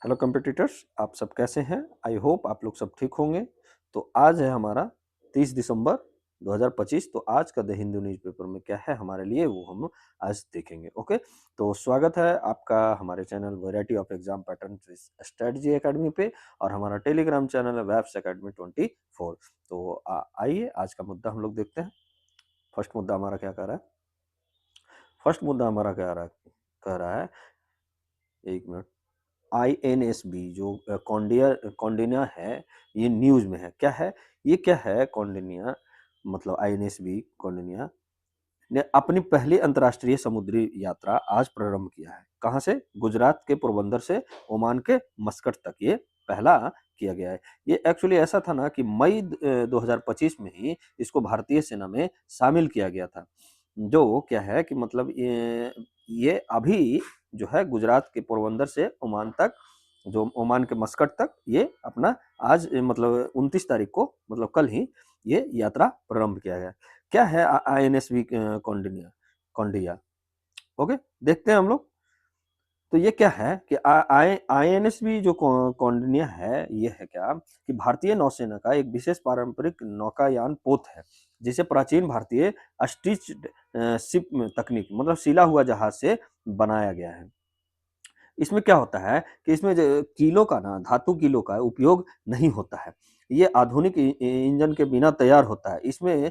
Hello competitors, आप सब कैसे हैं? आई होप आप लोग सब ठीक होंगे। तो आज है हमारा 30 दिसंबर 2025। तो आज का द हिंदू न्यूज़पेपर में क्या है हमारे लिए वो हम आज देखेंगे। ओके, तो स्वागत है आपका हमारे channel variety of exam pattern strategy academy पे और हमारा टेलीग्राम चैनल है वेब्स एकेडमी 24। तो आइए आज का मुद्दा हम लोग देखते हैं। फर्स्ट मुद्दा हमारा क्या कह रहा है? फर्स्ट मुद्दा हमारा कह रहा है, एक मिनट। आईएनएसबी जो कौंडिन्या है, ये न्यूज में है। क्या है ये? क्या है कौंडिन्या? मतलब आईएनएसबी कौंडिन्या ने अपनी पहली अंतर्राष्ट्रीय समुद्री यात्रा आज प्रारंभ किया है। कहां से? गुजरात के पोरबंदर से ओमान के मस्कट तक ये पहला किया गया है। ये एक्चुअली ऐसा था ना कि मई 2025 में ही इसको भारतीय सेना में शामिल किया गया था। जो क्या है कि मतलब ये अभी जो है गुजरात के पोरबंदर से ओमान तक, जो ओमान के मस्कट तक, ये अपना आज मतलब 29 तारीख को, मतलब कल ही ये यात्रा प्रारंभ किया गया। क्या है आईएनएसवी कौंडिन्या? कौंडिया। ओके, देखते हैं हम लोग। तो ये क्या है कि आईएनएसवी जो कौंडिन्या है, ये है क्या कि भारतीय नौसेना का एक विशेष पारंपरिक नौकायान पोत है, जिसे प्राचीन भारतीय स्टिच्ड शिप तकनीक, मतलब सिला हुआ जहाज से बनाया गया है। इसमें क्या होता है कि इसमें जो कीलों का ना, धातु कीलों का उपयोग नहीं होता है। ये आधुनिक इंजन के बिना तैयार होता है। इसमें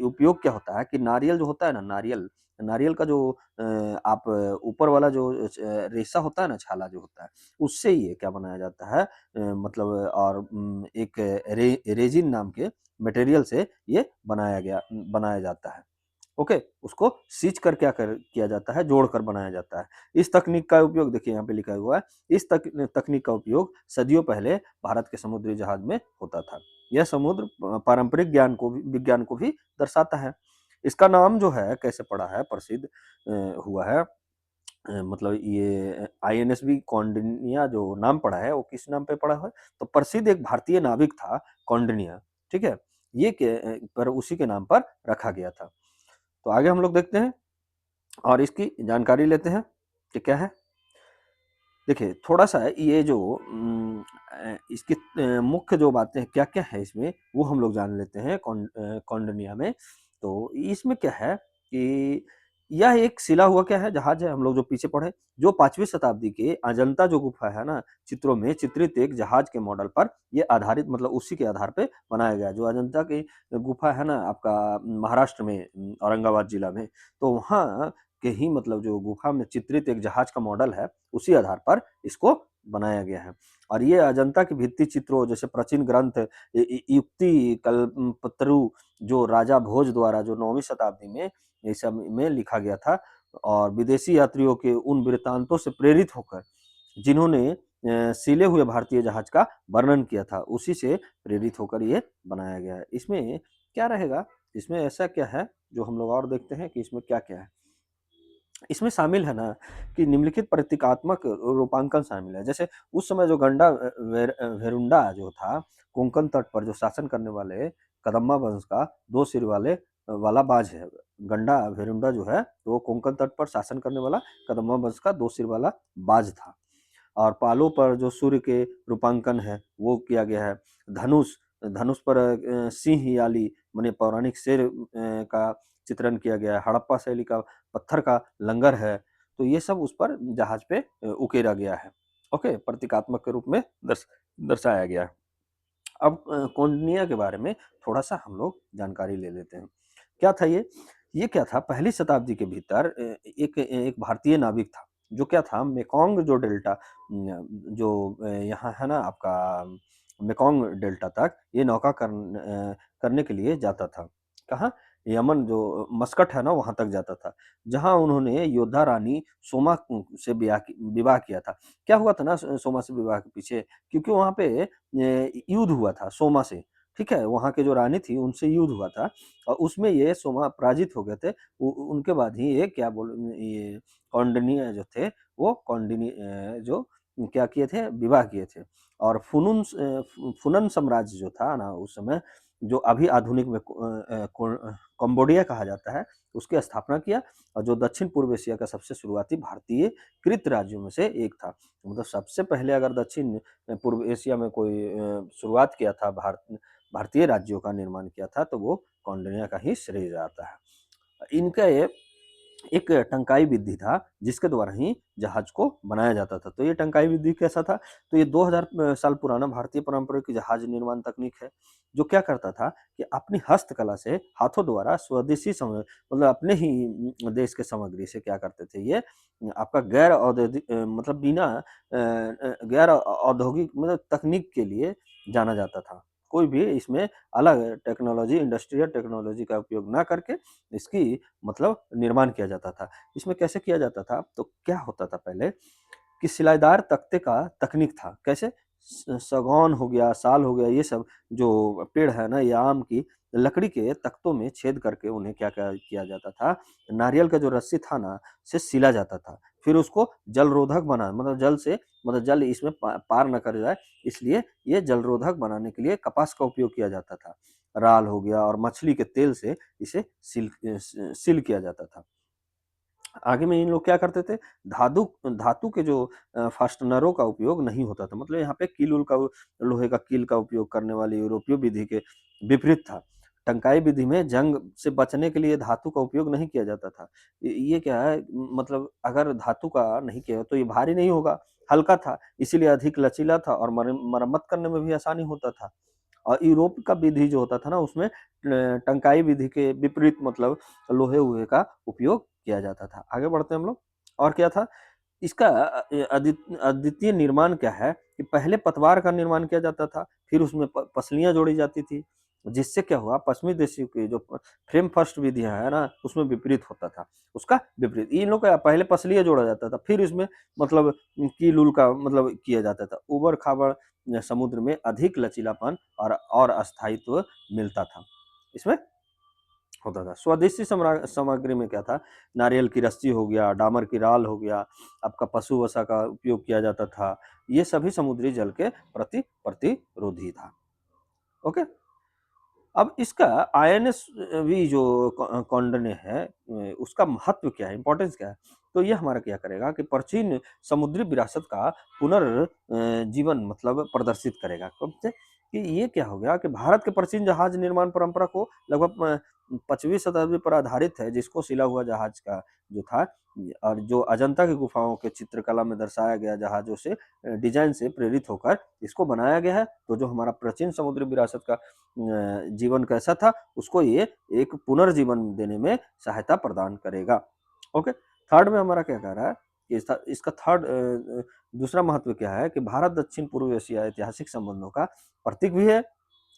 उपयोग क्या होता है कि नारियल जो होता है ना, नारियल नारियल का जो आप ऊपर वाला जो रेशा होता है ना, छाला जो होता है, उससे ये क्या बनाया जाता है, मतलब और एक रेजिन नाम के मटेरियल से ये बनाया जाता है। ओके, उसको सींच कर क्या किया जाता है, जोड़कर बनाया जाता है। इस तकनीक का उपयोग देखिए यहाँ पे लिखा हुआ है। इस तकनीक का उपयोग सदियों पहले भारत के समुद्री जहाज में होता था। यह समुद्र पारंपरिक विज्ञान को भी दर्शाता है। इसका नाम जो है कैसे पड़ा है, प्रसिद्ध हुआ है, मतलब ये आईएनएसवी कौंडिन्या जो नाम पड़ा है वो किस नाम पे पड़ा है? तो प्रसिद्ध एक भारतीय नाविक था कौंडिन्य, ठीक है, ये पर उसी के नाम पर रखा गया था। तो आगे हम लोग देखते हैं और इसकी जानकारी लेते हैं कि क्या है। देखिए थोड़ा सा ये जो इसकी मुख्य जो बातें क्या क्या है इसमें, वो हम लोग जान लेते हैं कौंडिन्या में। तो इसमें क्या है कि यह एक सिला हुआ क्या है, जहाज है। हम लोग जो पीछे पढ़े, जो 5वीं शताब्दी के अजंता जो गुफा है ना, चित्रों में चित्रित एक जहाज के मॉडल पर ये आधारित, मतलब उसी के आधार पे बनाया गया। जो अजंता की गुफा है ना आपका महाराष्ट्र में, औरंगाबाद जिला में, तो वहाँ के ही मतलब जो गुफा में चित्रित एक जहाज का मॉडल है, उसी आधार पर इसको बनाया गया है। और ये अजंता की भित्ति चित्रों जैसे प्राचीन ग्रंथ युक्ति कल्पतरु, जो राजा भोज द्वारा जो 9वीं शताब्दी में इस सब में लिखा गया था, और विदेशी यात्रियों के उन वृत्तांतों से प्रेरित होकर जिन्होंने सिले हुए भारतीय जहाज का वर्णन किया था, उसी से प्रेरित होकर ये बनाया गया है। इसमें क्या रहेगा, इसमें ऐसा क्या है जो हम लोग और देखते हैं कि इसमें क्या क्या है। इसमें शामिल है ना कि निम्नलिखित प्रतीकात्मक रूपांकन शामिल है। जैसे उस समय जो भेरुंडा जो था, कोंकण तट पर जो शासन करने वाले कदम्बा वंश का 2 सिर वाला बाज है। गंडा भेरुंडा जो है, तो वो कोंकण तट पर शासन करने वाला कदम्बा वंश का 2 सिर वाला बाज था। और पालों पर जो सूर्य के रूपांकन है वो किया गया है। धनुष धनुष पर सिंह याली माने पौराणिक शेर का चित्रण किया गया है। हड़प्पा शैली का पत्थर का लंगर है। तो ये सब उस पर जहाज पे उकेरा गया है। ओके, प्रतीकात्मक के रूप में दर्शाया गया है। अब कौंडिन्य के बारे में थोड़ा सा हम लोग जानकारी ले लेते हैं। क्या था ये क्या था, पहली शताब्दी के भीतर एक एक भारतीय नाविक था, जो क्या था, मेकोंग जो डेल्टा जो यहाँ है ना आपका, मेकोंग डेल्टा तक ये करने के लिए जाता था। कहाँ? यमन जो मस्कट है ना, वहां तक जाता था, जहां उन्होंने योद्धा रानी सोमा से विवाह किया था। क्या हुआ था ना सोमा से विवाह के पीछे, क्योंकि वहां पे युद्ध हुआ था सोमा से, ठीक है, वहां के जो रानी थी उनसे युद्ध हुआ था, और उसमें ये सोमा पराजित हो गए थे। उनके बाद ही ये क्या बोल ये कौंडिन्य जो थे, वो कौंडिन्य जो क्या किए थे, विवाह किए थे। और फुनन साम्राज्य जो था ना उस समय, जो अभी आधुनिक में कंबोडिया कहा जाता है, उसकी स्थापना किया और जो दक्षिण पूर्व एशिया का सबसे शुरुआती भारतीय कृत राज्यों में से एक था। मतलब सबसे पहले अगर दक्षिण पूर्व एशिया में कोई शुरुआत किया था, भारतीय राज्यों का निर्माण किया था, तो वो कौंडिन्य का ही श्रेय जाता है। इनका ये एक टंकाई विधि था जिसके द्वारा ही जहाज को बनाया जाता था। तो ये टंकाई विधि कैसा था? तो ये 2000 साल पुराना भारतीय परंपरा की जहाज निर्माण तकनीक है, जो क्या करता था कि अपनी हस्तकला से हाथों द्वारा स्वदेशी मतलब अपने ही देश के सामग्री से क्या करते थे ये, आपका गैर औद्योगिक मतलब बिना गैर औद्योगिक मतलब तकनीक के लिए जाना जाता था। कोई भी इसमें अलग टेक्नोलॉजी, इंडस्ट्रियल टेक्नोलॉजी का उपयोग ना करके इसकी मतलब निर्माण किया जाता था। इसमें कैसे किया जाता था? तो क्या होता था पहले कि सिलाईदार तख्ते का तकनीक था। कैसे? सागौन हो गया, साल हो गया, ये सब जो पेड़ है ना, ये आम की लकड़ी के तख्तों में छेद करके उन्हें क्या-क्या किया जाता था, नारियल का जो रस्सी था ना, से सिला जाता था। फिर उसको जलरोधक बना मतलब जल से मतलब जल इसमें पार न कर जाए, इसलिए ये जलरोधक बनाने के लिए कपास का उपयोग किया जाता था। राल हो गया और मछली के तेल से इसे सील किया जाता था। आगे में इन लोग क्या करते थे, धातु धातु के जो फास्टनरों का उपयोग नहीं होता था। मतलब यहाँ पे कील-उल का लोहे का कील का उपयोग करने वाली यूरोपीय विधि के विपरीत था। टंकाई विधि में जंग से बचने के लिए धातु का उपयोग नहीं किया जाता था। ये क्या है, मतलब अगर धातु का नहीं किया तो ये भारी नहीं होगा, हल्का था, इसीलिए अधिक लचीला था और मरम्मत करने में भी आसानी होता था। और यूरोप का विधि जो होता था ना, उसमें टंकाई विधि के विपरीत मतलब लोहे-वोहे का उपयोग किया जाता था। आगे बढ़ते हैं हम लोग। और क्या था? इसका अद्वितीय निर्माण क्या है कि पहले पतवार का निर्माण किया जाता था, फिर उसमें पसलियाँ जोड़ी जाती थी। जिससे क्या हुआ, पश्चिमी देशों की जो फ्रेम फर्स्ट विधियाँ है ना, उसमें विपरीत होता था। उसका विपरीत इन लोग का पहले पसलियाँ जोड़ा जाता था, फिर इसमें मतलब कील-उल का मतलब किया जाता था। ऊबड़-खाबड़ समुद्र में अधिक लचीलापन और अस्थायित्व मिलता था। इसमें होता था। स्वदेशी सामग्री में क्या था, नारियल की रस्सी हो गया, डामर की राल हो गया, आपका पशु वसा का उपयोग किया जाता था। ये सभी समुद्री जल के प्रति प्रतिरोधी था। ओके? अब इसका आईएनएसवी जो कौंडन्य है, उसका महत्व क्या है, इम्पोर्टेंस क्या है? तो ये हमारा क्या करेगा कि प्राचीन समुद्री विरासत का जीवन मतलब प्रदर्शित करेगा। कब से? कि ये क्या हो गया कि भारत के प्राचीन जहाज निर्माण परंपरा को लगभग 5वीं शताब्दी पर आधारित है, जिसको सिला हुआ जहाज का जो था और जो अजंता की गुफाओं के चित्रकला में दर्शाया गया जहाजों से डिजाइन से प्रेरित होकर इसको बनाया गया है। तो जो हमारा प्राचीन समुद्री विरासत का जीवन कैसा था, उसको ये एक पुनर्जीवन देने में सहायता प्रदान करेगा। ओके, थर्ड में हमारा क्या कह रहा है कि इसका थर्ड दूसरा महत्व क्या है कि भारत दक्षिण पूर्व एशिया ऐतिहासिक संबंधों का प्रतीक भी है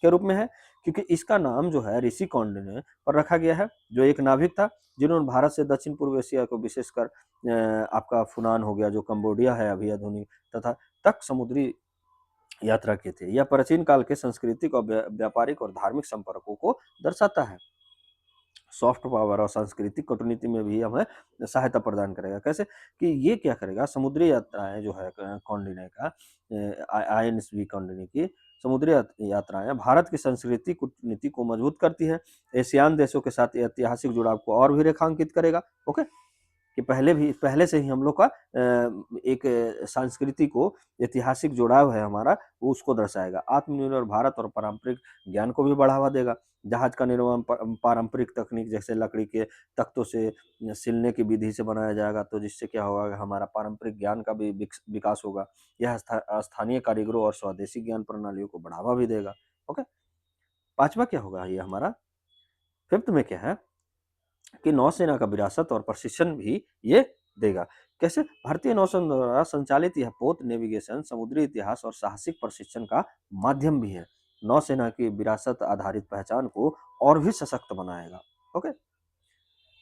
के रूप में है, क्योंकि इसका नाम जो है ऋषि कौंडिन्य पर रखा गया है, जो एक नाविक था जिन्होंने भारत से दक्षिण पूर्व एशिया को विशेषकर आपका फुनान हो गया जो कंबोडिया है अभी आधुनिक तथा तक समुद्री यात्रा किए थे। यह प्राचीन काल के सांस्कृतिक और व्यापारिक और धार्मिक संपर्कों को दर्शाता है। सॉफ्ट पावर और सांस्कृतिक कूटनीति में भी हमें सहायता प्रदान करेगा। कैसे? कि ये क्या करेगा, समुद्री यात्राएँ जो है कौंडिन्य का आईएनएसवी कौंडिन्य की समुद्री यात्राएँ भारत की संस्कृति कूटनीति को मजबूत करती है। एशियान देशों के साथ ऐतिहासिक जुड़ाव को और भी रेखांकित करेगा। ओके? कि पहले से ही हम लोग का एक संस्कृति को ऐतिहासिक जुड़ाव है हमारा, वो उसको दर्शाएगा। आत्मनिर्भर भारत और पारंपरिक ज्ञान को भी बढ़ावा देगा। जहाज का निर्माण पारंपरिक तकनीक जैसे लकड़ी के तख्तों से सिलने की विधि से बनाया जाएगा, तो जिससे क्या होगा हमारा पारंपरिक ज्ञान का भी विकास होगा। यह स्थानीय कारीगरों और स्वदेशी ज्ञान प्रणालियों को बढ़ावा भी देगा। ओके, पांचवा क्या होगा ये हमारा, फिफ्थ में क्या है कि नौसेना का विरासत और प्रशिक्षण भी ये देगा। कैसे? भारतीय नौसेना द्वारा संचालित यह पोत नेविगेशन समुद्री इतिहास और साहसिक प्रशिक्षण का माध्यम भी है। नौसेना की विरासत आधारित पहचान को और भी सशक्त बनाएगा। ओके,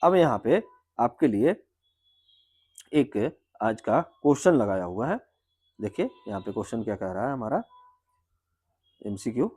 अब यहाँ पे आपके लिए एक आज का क्वेश्चन लगाया हुआ है। देखिए यहाँ पे क्वेश्चन क्या कह रहा है हमारा, एमसीक्यू,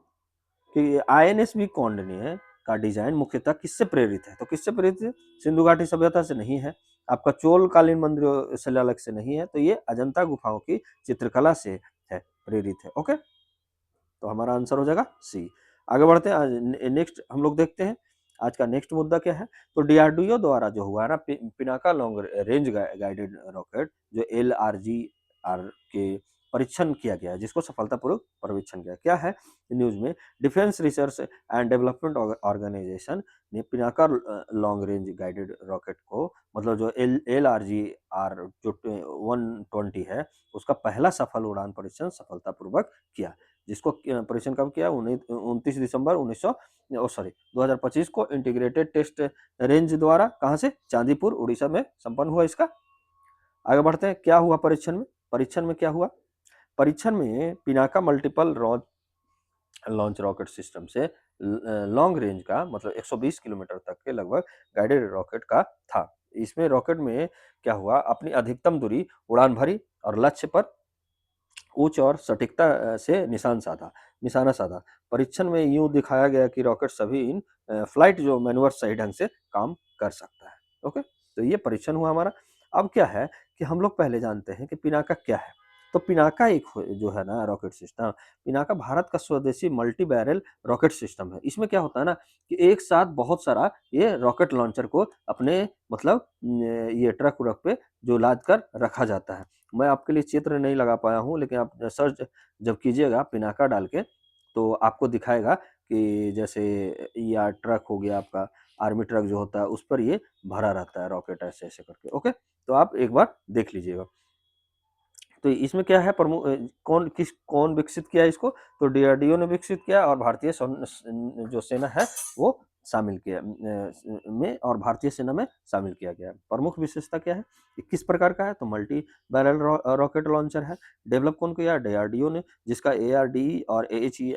कि आईएनएसवी कौंडिन्य का डिजाइन मुख्यतः किससे प्रेरित है? तो किससे प्रेरित है? सिंधु घाटी सभ्यता से नहीं है, आपका चोल कालीन मंदिर शिलालेख से नहीं है, तो ये अजंता गुफाओं की चित्रकला से है, प्रेरित है। ओके, तो हमारा आंसर हो जाएगा सी। आगे बढ़ते हैं, नेक्स्ट हम लोग देखते हैं आज का नेक्स्ट मुद्दा क्या है, तो डीआरडीओ द्वारा जो हुआ है ना Pinaka long range guided rocket जो एलआरजीआर के परीक्षण किया गया है, जिसको सफलतापूर्वक परीक्षण किया क्या है न्यूज में, defence research and development organisation ने Pinaka long range guided rocket को मतलब जो एल आर जी आर जो 120 है उसका पहला सफल उड़ान परीक्षण सफलतापूर्वक किया, जिसको परीक्षण कब किया 29 दिसंबर 2025 को इंटीग्रेटेड टेस्ट रेंज द्वारा कहां से चांदीपुर उड़ीसा में संपन्न हुआ इसका। आगे बढ़ते हैं, क्या हुआ परीक्षण में क्या हुआ, परीक्षण में Pinaka multiple launch rocket system से लॉन्ग रेंज का मतलब 120 किलोमीटर तक के लगभग गाइडेड रॉकेट का था। इसमें रॉकेट में क्या हुआ, अपनी अधिकतम दूरी उड़ान भरी और लक्ष्य पर उच्च और सटीकता से निशाना साधा। परीक्षण में यूं दिखाया गया कि रॉकेट सभी इन फ्लाइट जो मैन्युवर सही ढंग से काम कर सकता है। ओके, तो ये परीक्षण हुआ हमारा। अब क्या है कि हम लोग पहले जानते हैं कि पिनाका क्या है। तो पिनाका एक जो है ना रॉकेट सिस्टम, पिनाका भारत का स्वदेशी मल्टी बैरल रॉकेट सिस्टम है। इसमें क्या होता है ना कि एक साथ बहुत सारा ये रॉकेट लॉन्चर को अपने मतलब ये ट्रक व्रक पे जो लाद कर रखा जाता है। मैं आपके लिए चित्र नहीं लगा पाया हूँ, लेकिन आप सर्च जब कीजिएगा पिनाका डाल के तो आपको दिखाएगा कि जैसे या ट्रक हो गया आपका आर्मी ट्रक जो होता है उस पर ये भरा रहता है रॉकेट ऐसे ऐसे करके। ओके, तो आप एक बार देख लीजिएगा। तो इसमें क्या है कौन विकसित किया इसको, तो डीआरडीओ ने विकसित किया और भारतीय जो सेना है वो शामिल किया में और भारतीय सेना में शामिल किया गया। प्रमुख विशेषता क्या है, कि किस प्रकार का है, तो मल्टी बैरल रॉकेट लॉन्चर है। डेवलप कौन किया, डीआरडीओ ने, जिसका एआरडी और एएचई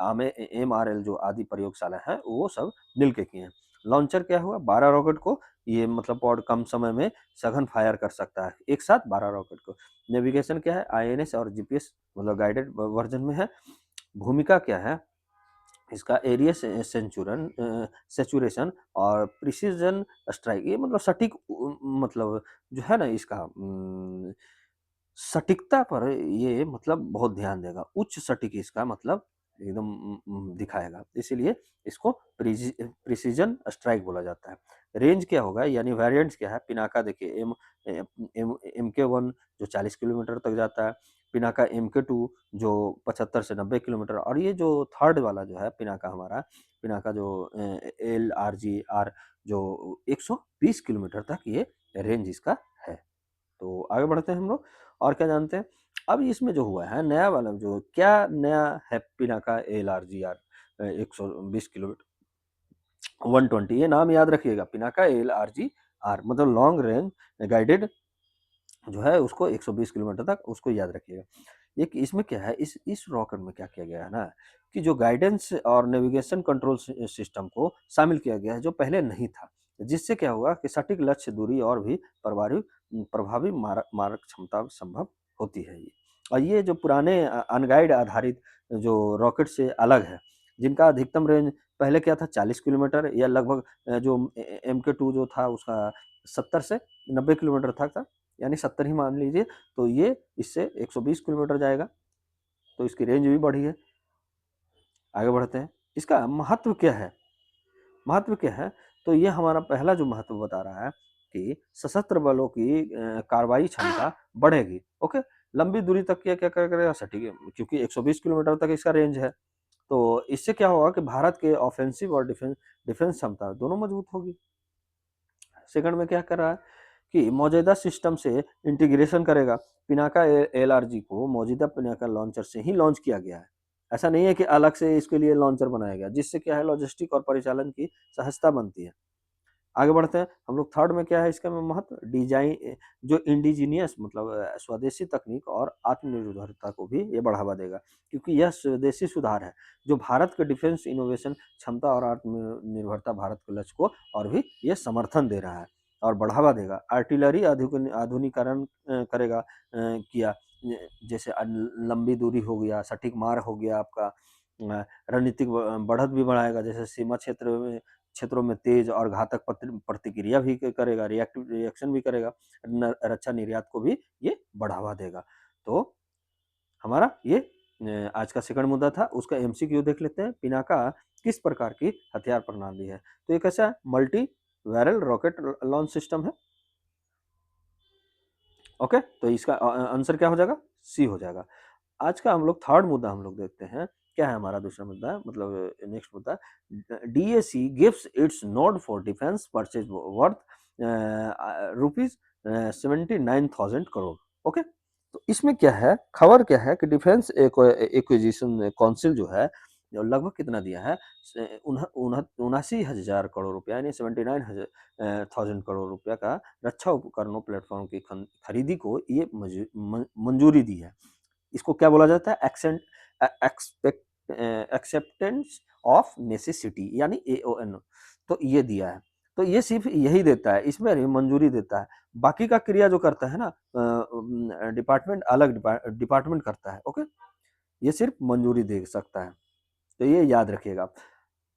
आमे एमआरएल जो आदि प्रयोगशाला है वो सब मिलकर किए हैं। लॉन्चर क्या हुआ, 12 रॉकेट को ये मतलब बहुत कम समय में सघन फायर कर सकता है, एक साथ 12 रॉकेट को। नेविगेशन क्या है, आईएनएस और जीपीएस मतलब गाइडेड वर्जन में है। भूमिका क्या है इसका, एरिया सेचुरेशन और प्रिसीजन स्ट्राइक, ये मतलब सटीक मतलब जो है ना इसका सटीकता पर ये मतलब बहुत ध्यान देगा, उच्च सटीक इसका मतलब एकदम दिखाएगा, इसीलिए इसको प्रिसीजन स्ट्राइक बोला जाता है। रेंज क्या होगा यानी वेरिएंट्स क्या है, पिनाका देखिए एम के वन जो 40 किलोमीटर तक जाता है, पिनाका एम के टू जो 75 से 90 किलोमीटर, और ये जो थर्ड वाला जो है पिनाका हमारा, पिनाका जो एल आर जी आर जो 120 किलोमीटर तक ये रेंज इसका है। तो आगे बढ़ते हैं हम लोग, और क्या जानते हैं। अब इसमें जो हुआ है नया वाला जो क्या नया है Pinaka L R G R 120 kilometre 120, ये नाम याद रखिएगा, Pinaka L R G R मतलब लॉन्ग रेंज गाइडेड जो है उसको 120 किलोमीटर तक उसको याद रखिएगा। एक इसमें क्या है, इस रॉकेट में क्या किया गया है ना कि जो गाइडेंस और नेविगेशन कंट्रोल सिस्टम को शामिल किया गया है जो पहले नहीं था, जिससे क्या होगा कि सटीक लक्ष्य दूरी और भी प्रभावी प्रभावी मारक क्षमता संभव होती है ये। और ये जो पुराने अनगाइड आधारित जो रॉकेट से अलग है, जिनका अधिकतम रेंज पहले क्या था 40 किलोमीटर या लगभग जो एम के टू जो था उसका 70 से 90 किलोमीटर था, यानी 70 ही मान लीजिए, तो ये इससे 120 किलोमीटर जाएगा, तो इसकी रेंज भी बढ़ी है। आगे बढ़ते हैं, इसका महत्व क्या है, महत्व क्या है, तो ये हमारा पहला जो महत्व बता रहा है कि सशस्त्र बलों की कार्रवाई क्षमता बढ़ेगी। ओके, लंबी दूरी तक क्या क्या करेगा सटीक, क्योंकि 120 किलोमीटर तक इसका रेंज है, तो इससे क्या होगा कि भारत के ऑफेंसिव और डिफेंस क्षमता दोनों मजबूत होगी। सेकंड में क्या कर रहा है कि मौजूदा सिस्टम से इंटीग्रेशन करेगा, पिनाका एलआरजी को मौजूदा पिनाका लॉन्चर से ही लॉन्च किया गया है, ऐसा नहीं है कि अलग से इसके लिए लॉन्चर बनाया गया, जिससे क्या है लॉजिस्टिक और परिचालन की सहजता बनती है। आगे बढ़ते हैं हम लोग, थर्ड में क्या है इसका महत्व, डिजाइन जो इंडिजीनियस मतलब स्वदेशी तकनीक और आत्मनिर्भरता को भी ये बढ़ावा देगा, क्योंकि यह स्वदेशी सुधार है जो भारत के डिफेंस इनोवेशन क्षमता और आत्मनिर्भरता भारत के लक्ष्य को और भी ये समर्थन दे रहा है और बढ़ावा देगा। आर्टिलरी आधुनिकीकरण करेगा किया, जैसे लंबी दूरी हो गया, सटीक मार हो गया आपका, रणनीतिक बढ़त भी बढ़ाएगा, जैसे सीमा क्षेत्रों में तेज और घातक प्रतिक्रिया भी करेगा, रिएक्टिव रिएक्शन भी करेगा, रक्षा निर्यात को भी ये बढ़ावा देगा। तो हमारा ये आज का सेकंड मुद्दा था, उसका एमसीक्यू देख लेते हैं। पिनाका किस प्रकार की हथियार प्रणाली है? तो ये कैसा है? Multi barrel rocket launch system है। ओके, तो इसका आंसर क्या हो जाएगा? सी हो जाएगा। आज का हम लोग थर्ड मुद्दा हम लोग देखते हैं। क्या है हमारा दूसरा मुद्दा, मतलब नेक्स्ट मुद्दा? DAC gives it's node for defence purchase worth rupees 79,000 crore. Okay, तो इसमें क्या है, खबर क्या है कि डिफेंस एक्विजिशन काउंसिल जो है, जो लगभग कितना दिया है? 79,000 करोड़ रुपया, यानी 79,000 करोड़ रुपया का रक्षा उपकरणों प्लेटफॉर्म की खरीदी को ये मंजूरी दी है। इसको क्या बोला जाता है? एक्सेप्टेंस ऑफ नेसेसिटी, यानी एओएन। तो ये दिया है। तो ये सिर्फ यही देता है, इसमें नहीं मंजूरी देता है। बाकी का क्रिया जो करता है ना, डिपार्टमेंट, अलग डिपार्टमेंट करता है। ओके, ये सिर्फ मंजूरी दे सकता है। तो ये याद रखिएगा।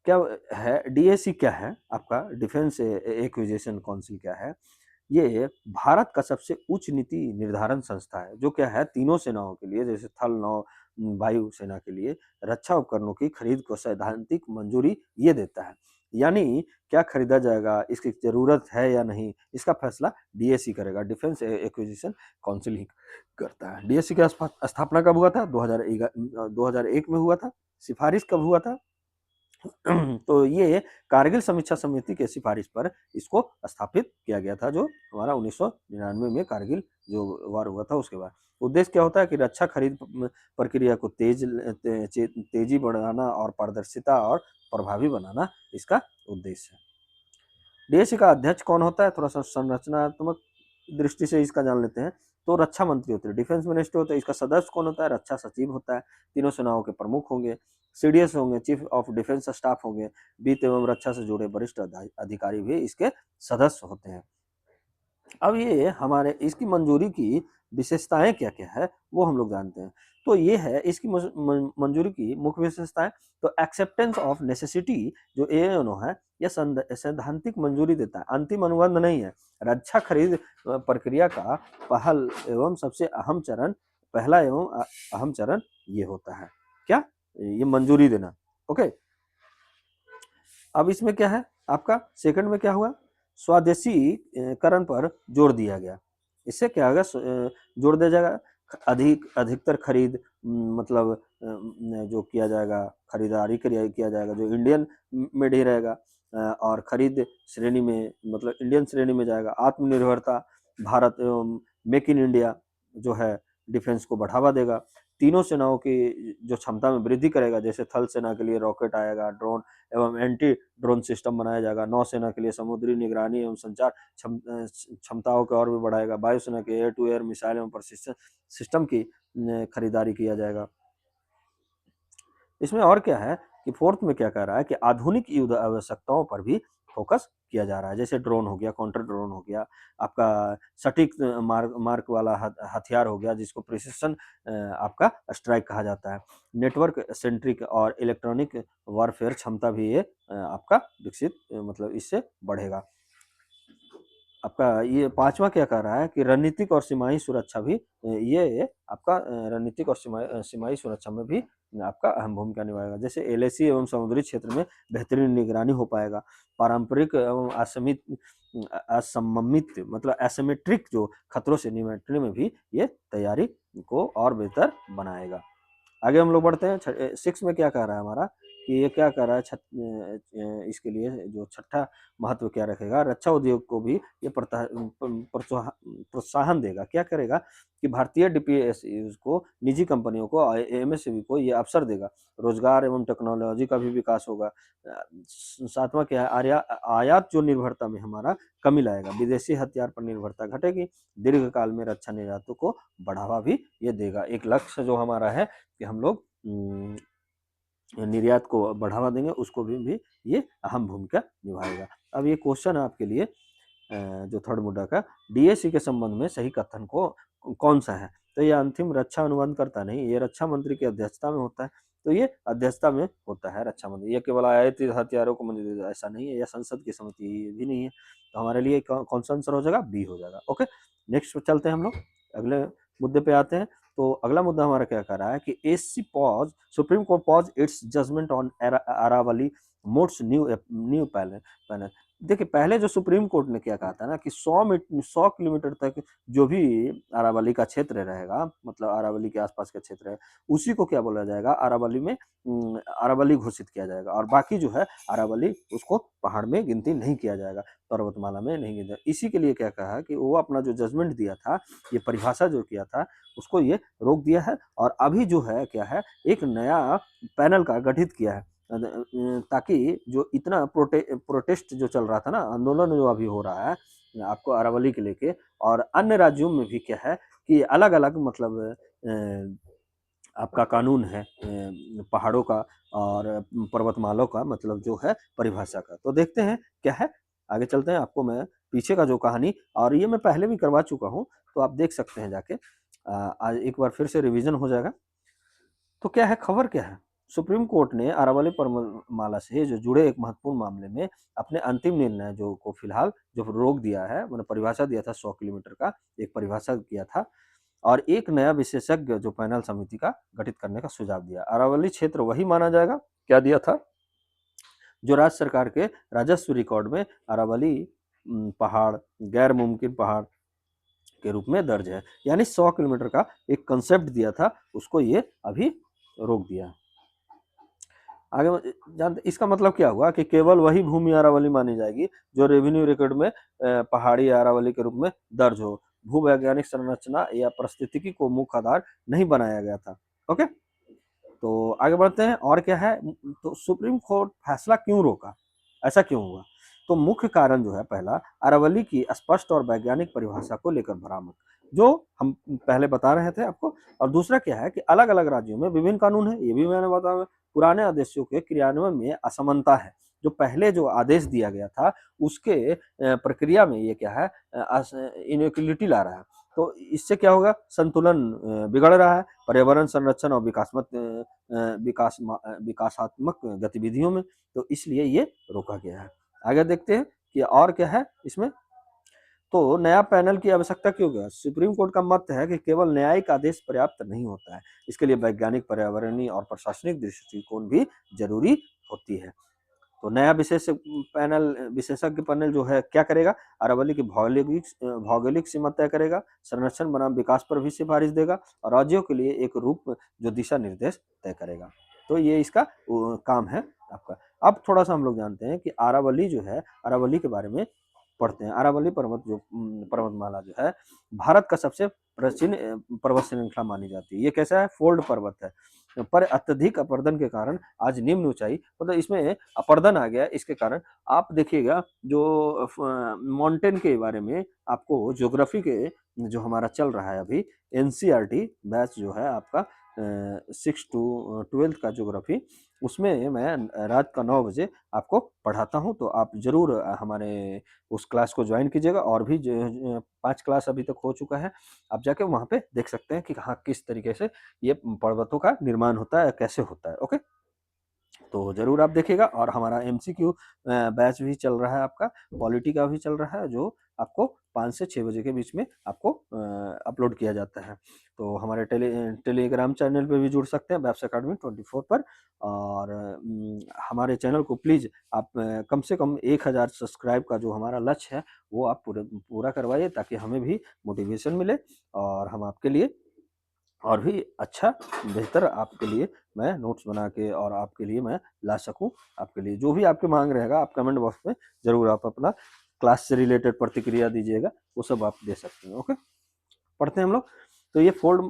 क्या है डीएसी? क्या है आपका? डिफेंस एक्विजिशन काउंसिल क्या है? ये भारत का सबसे उच्च नीति निर्धारण संस्था है, जो क्या है, तीनों सेनाओं के लिए, जैसे थल, नौ, वायु सेना के लिए रक्षा उपकरणों की खरीद को सैद्धांतिक मंजूरी ये देता है। यानी क्या खरीदा जाएगा, इसकी जरूरत है या नहीं, इसका फैसला डीएसी करेगा, डिफेंस एक्विजिशन काउंसिल ही करता है। डीएसी की स्थापना कब हुआ था? 2001 में हुआ था। सिफारिश कब हुआ था? तो ये कारगिल समीक्षा समिति के सिफारिश पर इसको स्थापित किया गया था, जो हमारा 1999 में कारगिल जो वार हुआ था उसके बाद। उद्देश्य क्या होता है कि रक्षा खरीद प्रक्रिया को तेजी बढ़ाना और पारदर्शिता और प्रभावी बनाना इसका उद्देश्य है। डीएसी का अध्यक्ष कौन होता है? थोड़ा सा संरचनात्मक दृष्टि से इसका जान लेते हैं। तो रक्षा मंत्री होते हैं, डिफेंस मिनिस्टर होता है। इसका सदस्य कौन होता है? रक्षा सचिव होता है। तीनों सेनाओं के प्रमुख होंगे। सीडीएस होंगे, चीफ ऑफ डिफेंस स्टाफ होंगे। वित्त एवं रक्षा से जुड़े वरिष्ठ अधिकारी भी इसके सदस्य होते हैं। अब ये हमारे इसकी मंजूरी की विशेषताएं क्या क्या है, वो हम लोग जानते हैं। तो ये है इसकी मंजूरी की मुख्य विशेषताएं। तो एक्सेप्टेंस ऑफ नेसेसिटी जो एएनओ है, यह सैद्धांतिक मंजूरी देता है, अंतिम अनुबंध नहीं है। रक्षा खरीद प्रक्रिया का पहल एवं सबसे अहम चरण, पहला एवं अहम चरण ये होता है। क्या? ये मंजूरी देना। ओके, अब इसमें क्या है आपका? सेकंड में क्या हुआ? स्वदेशी करण पर जोर दिया गया। इससे क्या होगा? जोर दिया जाएगा, अधिकतर खरीद, मतलब जो किया जाएगा, खरीदारी किया जाएगा जो इंडियन मेड ही रहेगा। और खरीद श्रेणी में, मतलब इंडियन श्रेणी में जाएगा। आत्मनिर्भरता भारत एवं मेक इन इंडिया जो है, डिफेंस को बढ़ावा देगा। तीनों सेनाओं की जो क्षमता में वृद्धि करेगा, जैसे थल सेना के लिए रॉकेट आएगा, ड्रोन एवं एंटी ड्रोन सिस्टम बनाया जाएगा। नौसेना के लिए समुद्री निगरानी एवं संचार क्षमताओं को और भी बढ़ाएगा। वायुसेना के एयर टू एयर मिसाइल एवं प्रशिक्षण सिस्टम की खरीदारी किया जाएगा। इसमें और क्या है कि फोर्थ में क्या कह रहा है कि आधुनिक युद्ध आवश्यकताओं पर भी फोकस किया जा रहा है। जैसे ड्रोन हो गया, काउंटर ड्रोन हो गया, आपका सटीक मार्क वाला हथियार हो गया, जिसको प्रिसिशन आपका स्ट्राइक कहा जाता है। नेटवर्क सेंट्रिक और इलेक्ट्रॉनिक वॉरफेयर क्षमता भी ये आपका विकसित, मतलब इससे बढ़ेगा। आपका ये पांचवा क्या कह रहा है कि रणनीतिक और सीमाही सुरक्षा भी, ये आपका रणनीतिक और सीमाही सुरक्षा में भी आपका अहम भूमिका निभाएगा। जैसे एलएसी एवं समुद्री क्षेत्र में बेहतरीन निगरानी हो पाएगा। पारंपरिक एवं असममित, मतलब एसिमेट्रिक जो खतरों से निपटने में भी ये तैयारी को और बेहतर बनाएगा। आगे हम लोग बढ़ते हैं। सिक्स में क्या कह रहा है हमारा कि ये क्या कह रहा है, इसके लिए जो छठा महत्व क्या रखेगा? रक्षा उद्योग को भी ये प्रोत्साहन देगा। क्या करेगा कि भारतीय डीपीएसयू को, निजी कंपनियों को, एमएसएमई को ये अवसर देगा। रोजगार एवं टेक्नोलॉजी का भी विकास होगा। सातवां क्या है? आयात जो निर्भरता में हमारा कमी लाएगा। विदेशी हथियार पर निर्भरता घटेगी। दीर्घकाल में रक्षा निर्यातों को बढ़ावा भी ये देगा। एक लक्ष्य जो हमारा है कि हम लोग निर्यात को बढ़ावा देंगे, उसको भी ये अहम भूमिका निभाएगा। अब ये क्वेश्चन है आपके लिए, जो थर्ड मुद्दा का, डीएसी के संबंध में सही कथन को कौन सा है? तो ये अंतिम रक्षा अनुबंध करता नहीं, ये रक्षा मंत्री की अध्यक्षता में होता है। तो ये अध्यक्षता में होता है रक्षा मंत्री। ये केवल आयातित हथियारों को मंजूरी देता है, ऐसा नहीं है। यह संसद की समिति भी नहीं है। तो हमारे लिए कौन सा आंसर हो जाएगा? बी हो जाएगा। ओके, नेक्स्ट चलते हैं हम लोग, अगले मुद्दे पे आते हैं। तो अगला मुद्दा हमारा क्या कह रहा है कि SC pause Supreme Court pause its judgment on Aravalli moots new panel. देखिए पहले जो सुप्रीम कोर्ट ने क्या कहा था ना कि 100 किलोमीटर तक जो भी अरावली का क्षेत्र रहेगा, मतलब अरावली के आसपास का क्षेत्र है, उसी को क्या बोला जाएगा, अरावली में अरावली घोषित किया जाएगा, और बाकी जो है अरावली उसको पहाड़ में गिनती नहीं किया जाएगा, पर्वतमाला में नहीं गिना। इसी के लिए क्या कहा कि वो अपना जो जजमेंट दिया था, ये परिभाषा जो किया था, उसको ये रोक दिया है। और अभी जो है क्या है, एक नया पैनल का गठित किया है, ताकि जो इतना प्रोटेस्ट जो चल रहा था ना, आंदोलन जो अभी हो रहा है आपको अरावली के लेके, और अन्य राज्यों में भी क्या है कि अलग अलग मतलब आपका कानून है पहाड़ों का और पर्वतमालों का, मतलब जो है परिभाषा का। तो देखते हैं क्या है, आगे चलते हैं। आपको मैं पीछे का जो कहानी, और ये मैं पहले भी करवा चुका हूँ, तो आप देख सकते हैं जाके, आज एक बार फिर से रिवीजन हो जाएगा। तो क्या है, खबर क्या है, सुप्रीम कोर्ट ने अरावली पर्वतमाला से जो जुड़े एक महत्वपूर्ण मामले में अपने अंतिम निर्णय जो को फिलहाल जो रोक दिया है, मतलब परिभाषा दिया था 100 किलोमीटर का, एक परिभाषा किया था, और एक नया विशेषज्ञ जो पैनल समिति का गठित करने का सुझाव दिया। अरावली क्षेत्र वही माना जाएगा, क्या दिया था, जो राज्य सरकार के राजस्व रिकॉर्ड में अरावली पहाड़ गैर मुमकिन पहाड़ के रूप में दर्ज है। यानी 100 किलोमीटर का एक कंसेप्ट दिया था, उसको ये अभी रोक दिया। आगे जानते इसका मतलब क्या हुआ कि केवल वही भूमि अरावली मानी जाएगी जो रेवेन्यू रिकॉर्ड में पहाड़ी अरावली के रूप में दर्ज हो, भूवैज्ञानिक संरचना या परिस्थितिकी को मुख्य आधार नहीं बनाया गया था। ओके, तो आगे बढ़ते हैं। और क्या है, तो सुप्रीम कोर्ट फैसला क्यों रोका, ऐसा क्यों हुआ, तो मुख्य कारण जो है, पहला अरावली की स्पष्ट और वैज्ञानिक परिभाषा को लेकर भ्रामक, जो हम पहले बता रहे थे आपको, और दूसरा क्या है कि अलग अलग राज्यों में विभिन्न कानून है, ये भी मैंने बताया, पुराने आदेशों के क्रियान्वयन में असमानता है, जो पहले जो आदेश दिया गया था उसके प्रक्रिया में ये क्या है, इनइक्वलिटी ला रहा है। तो इससे क्या होगा, संतुलन बिगड़ रहा है पर्यावरण संरक्षण और विकासात्मक गतिविधियों में, तो इसलिए ये रोका गया है। आगे देखते हैं कि और क्या है इसमें। तो नया पैनल की आवश्यकता क्यों है, सुप्रीम कोर्ट का मत है कि केवल न्यायिक आदेश पर्याप्त नहीं होता है, इसके लिए वैज्ञानिक, पर्यावरणीय और प्रशासनिक दृष्टिकोण भी जरूरी होती है। तो नया विशेषज्ञ पैनल जो है क्या करेगा, अरावली की भौगोलिक सीमा तय करेगा, संरक्षण बनाम विकास पर भी सिफारिश देगा, और राज्यों के लिए एक रूप जो दिशा निर्देश तय करेगा। तो ये इसका काम है आपका। अब थोड़ा सा हम लोग जानते हैं कि अरावली जो है, अरावली के बारे में पढ़ते हैं। अरावली पर्वतमाला जो है भारत का सबसे प्राचीन पर्वत श्रृंखला मानी जाती है। ये कैसा है, फोल्ड पर्वत है, पर अत्यधिक अपर्दन के कारण आज निम्न ऊंचाई, मतलब इसमें अपर्दन आ गया, इसके कारण आप देखिएगा जो माउंटेन के बारे में आपको ज्योग्राफी के जो हमारा चल रहा है अभी, एनसीईआरटी बैच जो है आपका 6 टू 12 का ज्योग्राफी, उसमें मैं रात का 9 बजे आपको पढ़ाता हूँ, तो आप जरूर हमारे उस क्लास को ज्वाइन कीजिएगा। और भी 5 क्लास अभी तक हो चुका है, आप जाके वहाँ पे देख सकते हैं कि हाँ किस तरीके से ये पर्वतों का निर्माण होता है, कैसे होता है। ओके, तो ज़रूर आप देखिएगा। और हमारा एमसीक्यू बैच भी चल रहा है आपका, पॉलिटी का भी चल रहा है, जो आपको 5 से 6 बजे के बीच में आपको अपलोड किया जाता है। तो हमारे टेलीग्राम चैनल पे भी जुड़ सकते हैं, वेब्स अकेडमी 24 पर। और हमारे चैनल को प्लीज़ आप कम से कम 1000 सब्सक्राइब का जो हमारा लक्ष्य है, वो आप पूरा करवाइए, ताकि हमें भी मोटिवेशन मिले, और हम आपके लिए और भी अच्छा बेहतर आपके लिए मैं नोट्स बना के और आपके लिए मैं ला सकूँ। आपके लिए जो भी आपकी मांग रहेगा, आप कमेंट बॉक्स में ज़रूर आप अपना क्लास से रिलेटेड प्रतिक्रिया दीजिएगा, वो सब आप दे सकते हैं। ओके, पढ़ते हैं हम लोग। तो ये फोल्ड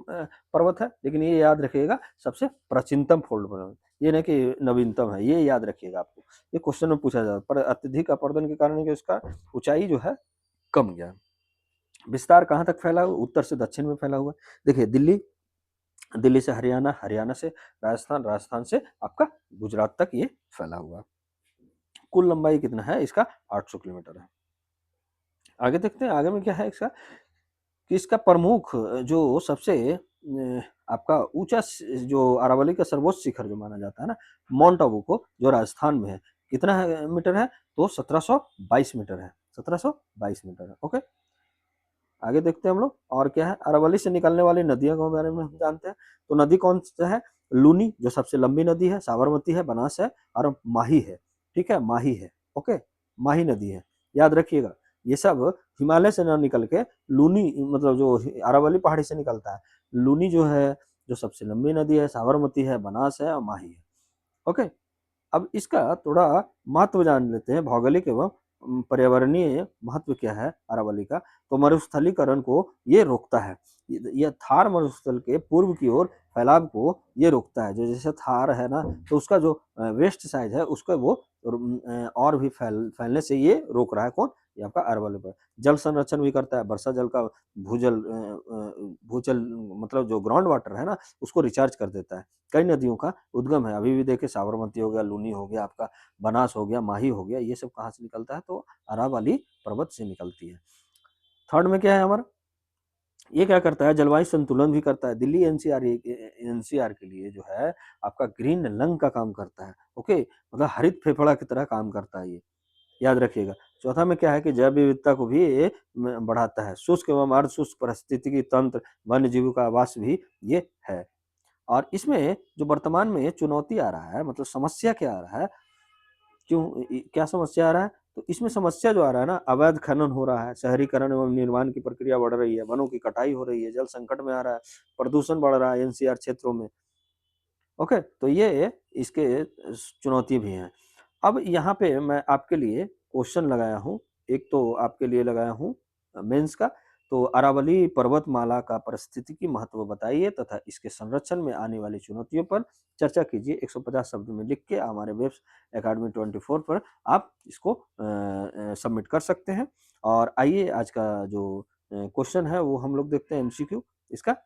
पर्वत है, लेकिन ये याद रखिएगा सबसे प्राचीनतम फोल्ड पर्वत, ये नहीं कि नवीनतम है, ये याद रखिएगा आपको, ये क्वेश्चन में पूछा जाता है। पर अत्यधिक अपर्दन के कारण कि उसका ऊंचाई जो है कम गया। विस्तार कहाँ तक फैला हुआ, उत्तर से दक्षिण में फैला हुआ। देखिए दिल्ली से हरियाणा, हरियाणा से राजस्थान, राजस्थान से आपका गुजरात तक ये फैला हुआ। कुल लंबाई कितना है इसका, 800 किलोमीटर है। आगे देखते हैं, आगे में क्या है इसका, कि इसका प्रमुख जो सबसे आपका ऊंचा जो अरावली का सर्वोच्च शिखर जो माना जाता है ना, माउंट आबू को, जो राजस्थान में है, कितना मीटर है, तो 1722 मीटर है, 1722 मीटर है। ओके, आगे देखते हैं हम लोग और क्या है, अरावली से निकलने वाली नदियों के बारे में हम जानते हैं। तो नदी कौन सा है, लूनी जो सबसे लंबी नदी है, साबरमती है, बनास है और माही है। ठीक है, माही है। ओके, माही नदी है, याद रखिएगा। ये सब हिमालय से ना निकल के लूनी, मतलब जो अरावली पहाड़ी से निकलता है। लूनी जो है, जो सबसे लंबी नदी है, साबरमती है, बनास है और माही है। ओके, अब इसका थोड़ा महत्व जान लेते हैं, भौगोलिक एवं पर्यावरणीय महत्व क्या है अरावली का। तो मरुस्थलीकरण को ये रोकता है। ये थार मरुस्थल के पूर्व की ओर फैलाव को ये रोकता है। जो जैसे थार है ना, तो उसका जो वेस्ट साइड है उसको वो और भी फैलने से ये रोक रहा है। कौन? ये आपका अरावली पर जल संरक्षण भी करता है। वर्षा जल का भूजल मतलब जो ग्राउंड वाटर है ना, उसको रिचार्ज कर देता है। कई नदियों का उद्गम है, अभी भी देखिए साबरमती हो गया, लूनी हो गया, आपका बनास हो गया, माही हो गया, ये सब कहाँ से निकलता है? तो अरावली पर्वत से निकलती है। थर्ड में क्या है हमारा, ये क्या करता है, जलवायु संतुलन भी करता है। दिल्ली एनसीआर के लिए जो है आपका ग्रीन लंग का काम करता है। ओके, मतलब हरित फेफड़ा की तरह काम करता है ये, याद रखिएगा। चौथा में क्या है कि जैव विविधता को भी ये बढ़ाता है। शुष्क एवं अर्ध शुष्क पारिस्थितिकी तंत्र, वन्य जीवों का आवास भी ये है। और इसमें जो वर्तमान में चुनौती आ रहा है, मतलब समस्या क्या आ रहा है, क्या समस्या आ रहा है? तो इसमें समस्या जो आ रहा है ना, अवैध खनन हो रहा है, शहरीकरण एवं निर्माण की प्रक्रिया बढ़ रही है, वनों की कटाई हो रही है, जल संकट में आ रहा है, प्रदूषण बढ़ रहा है एनसीआर क्षेत्रों में। ओके, तो ये इसके चुनौती भी हैं। अब यहाँ पे मैं आपके लिए क्वेश्चन लगाया हूँ। एक तो आपके लिए लगाया हूँ मेंस का। तो अरावली पर्वतमाला का पारिस्थितिकी महत्व बताइए तथा इसके संरक्षण में आने वाली चुनौतियों पर चर्चा कीजिए। 150 शब्द में लिख के हमारे वेब अकेडमी 24 पर आप इसको सबमिट कर सकते हैं। और आइए आज का जो क्वेश्चन है वो हम लोग देखते हैं, एमसीक्यू इसका।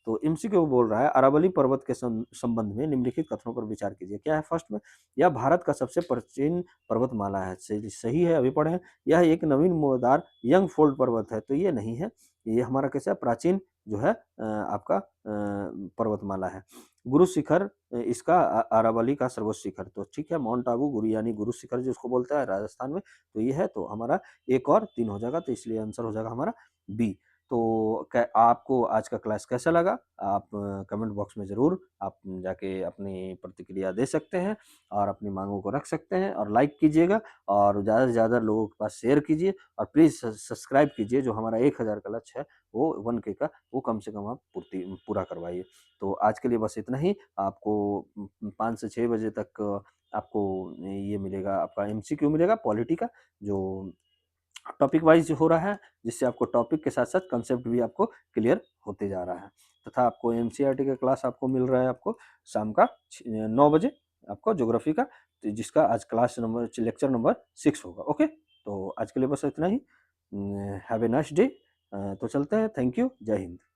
तो एमसीक्यू बोल रहा है, अरावली पर्वत के संबंध में निम्नलिखित कथनों पर विचार कीजिए। क्या है फर्स्ट में, यह भारत का सबसे प्राचीन पर्वतमाला है। सही है, अभी पढ़े हैं। यह एक नवीन मोड़दार यंग फोल्ड पर्वत है, तो ये नहीं है। ये हमारा कैसा है, प्राचीन जो है आपका पर्वतमाला है। गुरु शिखर इसका अरावली का सर्वोच्च शिखर, तो ठीक है, माउंट आबू गुरु यानी गुरु शिखर जिसको बोलता है राजस्थान में, तो ये है। तो हमारा एक और 3 हो जाएगा, तो इसलिए आंसर हो जाएगा हमारा बी। तो क्या आपको आज का क्लास कैसा लगा? आप कमेंट बॉक्स में ज़रूर आप जाके अपनी प्रतिक्रिया दे सकते हैं और अपनी मांगों को रख सकते हैं। और लाइक कीजिएगा और ज़्यादा से ज़्यादा लोगों के पास शेयर कीजिए। और प्लीज़ सब्सक्राइब कीजिए। जो हमारा 1000 का लक्ष्य है वो 1K का, वो कम से कम आप पूरा करवाइए। तो आज के लिए बस इतना ही। आपको 5 से 6 बजे तक आपको ये मिलेगा, आपका एमसीक्यू मिलेगा पॉलिटी का, जो टॉपिक वाइज हो रहा है, जिससे आपको टॉपिक के साथ साथ कंसेप्ट भी आपको क्लियर होते जा रहा है। तथा आपको एनसीईआरटी का क्लास आपको मिल रहा है आपको शाम का 9 बजे, आपको ज्योग्राफी का, तो जिसका आज क्लास नंबर लेक्चर नंबर 6 होगा। ओके, तो आज के लिए बस इतना ही। Have a nice day. तो चलते हैं, थैंक यू, जय हिंद।